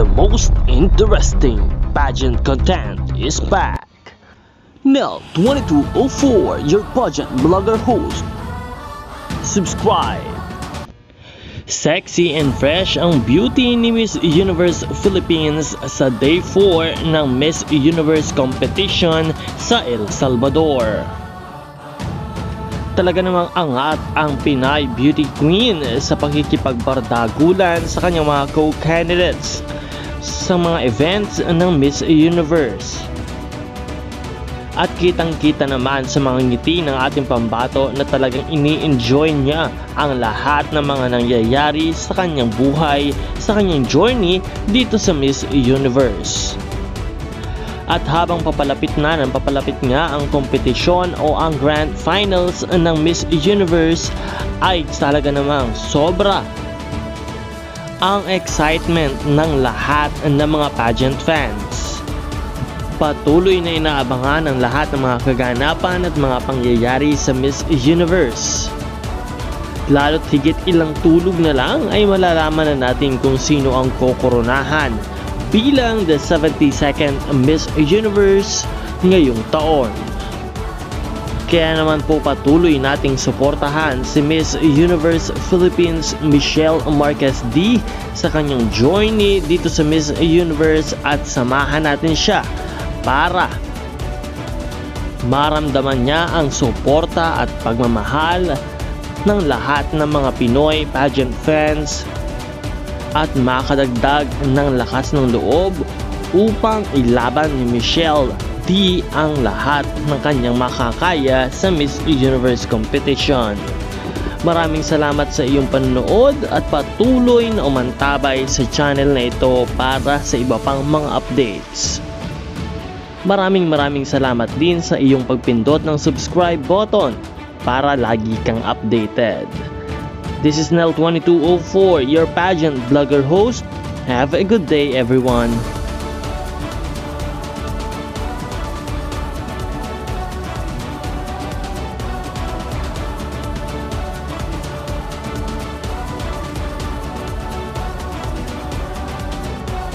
the most interesting pageant content is back. Nel 2204, your pageant blogger host. Subscribe. Sexy and fresh ang beauty ni Miss Universe Philippines sa Day 4 ng Miss Universe competition sa El Salvador. Talaga namang angat ang Pinay Beauty Queen sa pakikipagbardagulan sa kanyang mga co-candidates sa mga events ng Miss Universe. At kitang-kita naman sa mga ngiti ng ating pambato na talagang ini-enjoy niya ang lahat ng mga nangyayari sa kanyang buhay, sa kanyang journey dito sa Miss Universe. At habang papalapit nga ang kompetisyon o ang Grand Finals ng Miss Universe ay talaga namang sobra ang excitement ng lahat ng mga pageant fans. Patuloy na inaabangan ng lahat ng mga kaganapan at mga pangyayari sa Miss Universe. Lalo't higit ilang tulog na lang ay malalaman na natin kung sino ang kokoronahan bilang the 72nd Miss Universe ngayong taon. Kaya naman po patuloy nating suportahan si Miss Universe Philippines Michelle Marquez D sa kanyang journey dito sa Miss Universe at samahan natin siya para maramdaman niya ang suporta at pagmamahal ng lahat ng mga Pinoy pageant fans at makadagdag ng lakas ng loob upang ilaban ni Michelle D ang lahat ng kanyang makakaya sa Miss Universe competition. Maraming salamat sa iyong panonood at patuloy na umantabay sa channel na ito para sa iba pang mga updates. Maraming salamat din sa iyong pagpindot ng subscribe button para lagi kang updated. This is Nel 2204, your pageant blogger host. Have a good day, everyone.